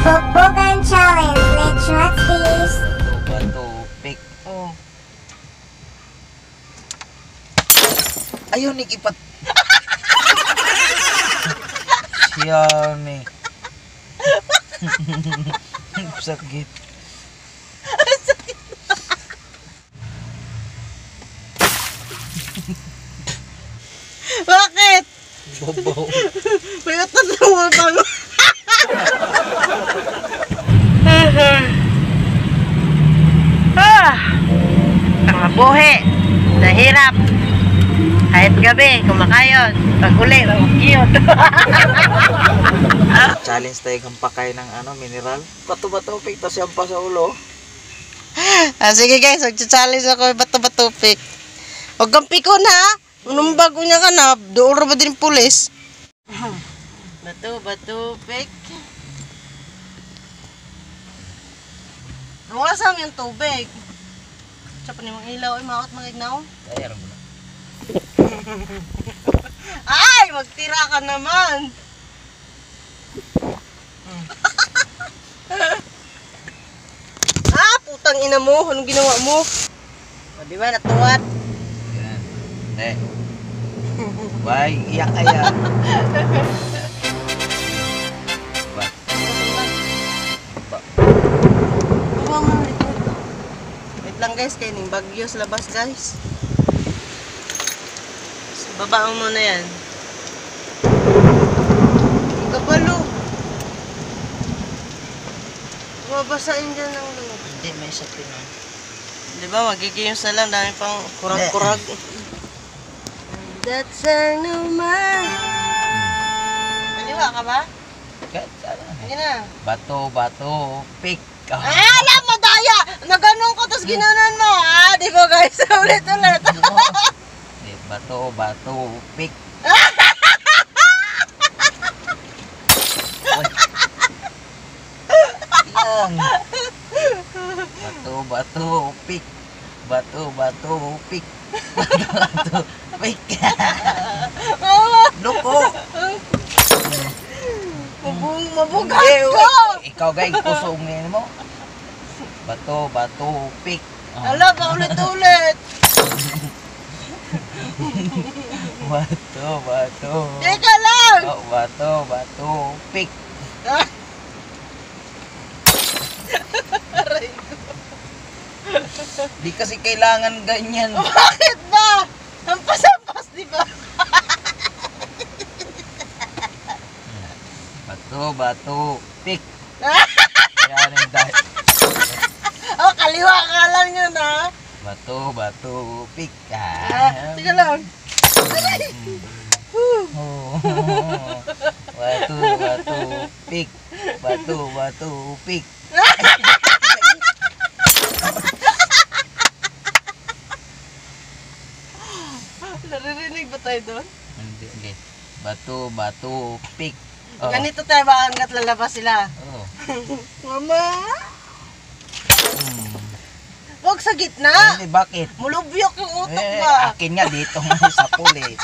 Bukan challenge, let's watch this. Bato, pick. Oh. Ayaw ni ipat. Siya ni. Sakit. Bakit? Babaw. May tatlong bang. Buhi, nahirap. Kahit gabi, kumakayon. Pag uli, magkiyot. Challenge tayo kang pakay ng mineral. Bato-bato, pick. Tapos yan pa sa ulo. Sige guys, mag-challenge ako. Bato-batupik. Huwag kang pikon ha. Anong bago niya ka na? Doon ba din pulis? Bato-batupik. Ang wasam yung tubig. Tsaka ni mga ilaw ay makot magignaw. Ayaw mo na. Ay! Magtira ka naman! Putang ina mo. Anong ginawa mo? O, di ba? Natuwad? Yan. Hindi. Why? Iyak-ayak. Ba? Ba? Baba nga likod. Wait lang guys, kayo ning bagyo sa labas guys. Babaan mo na yan. Ang kabalo. Babasain dyan ng loob. Hindi, may sapin na. Di ba, magiging sa lang. Dami pang kurag-kurag. That's a new man. Maniwa ka ba? Kahit sana. Hindi na. Bato-bato, pick. Alam mo, daya! Naganon ko, tapos ginanon mo, ha? Di ba guys? Ulit-ulit. Bato-bato, pick. Yan. Bato-bato, pick. Bato-bato, pick. Bato-bato, pick. Loko. Mabugat Hindi, ko! ikaw guys, kusungin mo. Bato-bato, pick. Ala, paulit-ulit. Bato-bato. Teka lang! Bato-bato, pick. Aray ko. Di kasi kailangan ganyan. Bakit ba? Hampas-hampas, di ba? Bato-bato, pick. Yan ang dahil. Oh, kaliwa ka lang yun, ha? Bato-bato, pick. Teka lang. Oh. Bato-bato, pick. Bato-bato, pick. Naririnig ba tayo doon? Hindi, hindi. Bato-bato, pick. Oh. Ganito tayo ba hanggat lalabas sila? Oh. Mama? Huwag sa gitna. Hindi, bakit? Mulubyok yung utok ba? Akin nga dito may sapul eh.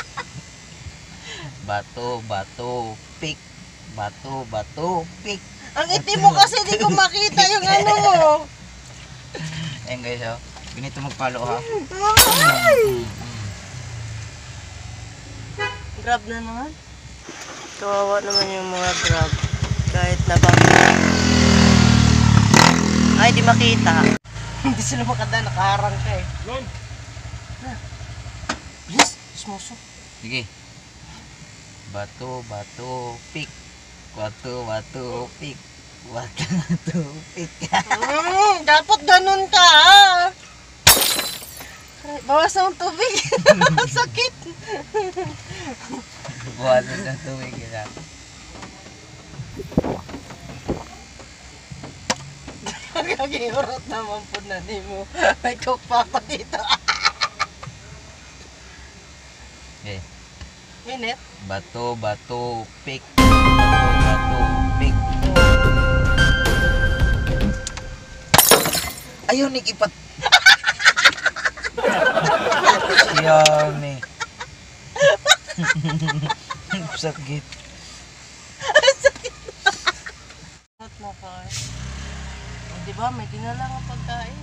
Bato-bato, pick. Bato-bato, pick. Ang itim mo kasi di ko makita yung ano mo. Ayun guys, oh. Ganito magpalo ha. Ay! Grab na naman. Kawawa naman yung mga grab. Kahit nabangga. Ay, di makita. Hindi sila makada, nakaharang ka eh. Lon! Bilis! Smoso. Sige. Bato-bato, pick. Bato-bato, pick. Bato-bato, pick. Dapat ganun ka ah. Bawas ang tubig. Sakit. Buwasan ng tubig na. Kagihurot naman po na di mo. May coke pa ako dito. Okay. Minute. Bato-bato, pick. Bato-bato, pick. Ayaw ni ipat. Siya ni. Sakit. Mo Okay. O, diba? May dinala nga pagkain.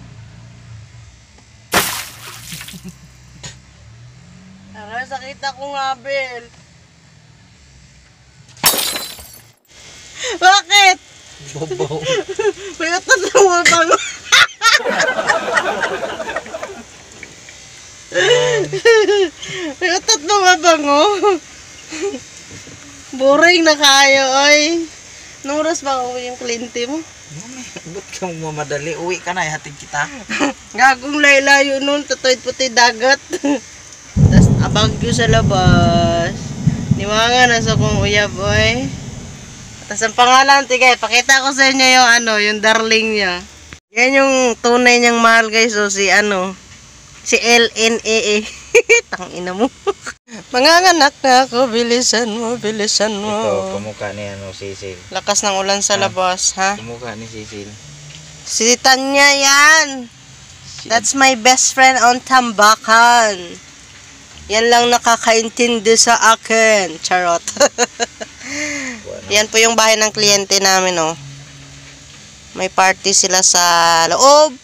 Aray, sakita ko nga, Bel. Bakit? Bobo. May utot na mabang. May utot na mabango. Boring na kayo, oy. Anong oras ba uwi yung kliyente mo? Ba't kang mamadali? Uwi ka na, ihatid kita. Gagong layo nun, tatoyd puti dagat. Tapos abagyo sa labas. Niwanga na sa kong uyab, oy. Tapos ang pangalan, tigay, pakita ko sa inyo yung yung darling niya. Yan yung tunay niyang mahal, guys. O si si LNAA. Tangina mo. Manganganak na ako, bilisan mo, bilisan mo. Ito, kamukha ni Cecil. Lakas ng ulan sa labas, ha? Kamukha ni Cecil. Si Tanya yan. That's my best friend on Tambakan. Yan lang nakakaintindi sa akin. Charot. Yan po yung bahay ng kliyente namin, oh. May party sila sa loob.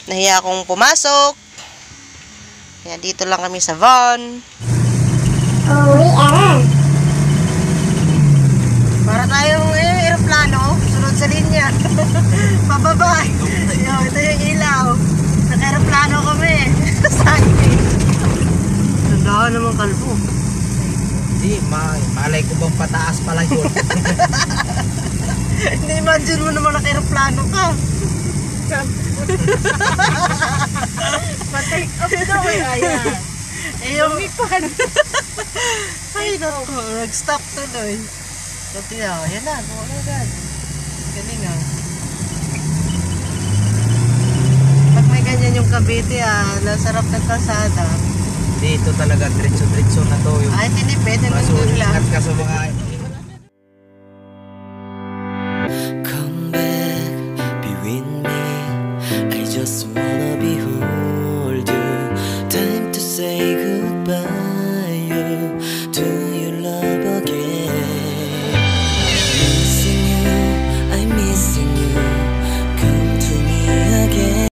Nahiya akong pumasok. Kaya dito lang kami sa van. Uwi na. Para tayong aeroplano, sunod sa linya. Pababa. Ito yung ilaw. Naka-aeroplano kami. Sayang. Tandaan naman kalbo. Hindi, malay ko bang pataas pala yun. Hindi, imagine mo naman naka-aeroplano ka. Patay up na may aya. Yung ipan. Ay, naku. Nag-stop tuloy. So, tiyaw. Yan na. Buka na agad. Galing ah. Pag may ganyan yung Cavite nasarap ng kalsada. Dito talaga, diretso-diretso na to. Yung Ay, tinipid. mas Nandun lang. ingat ka sa mga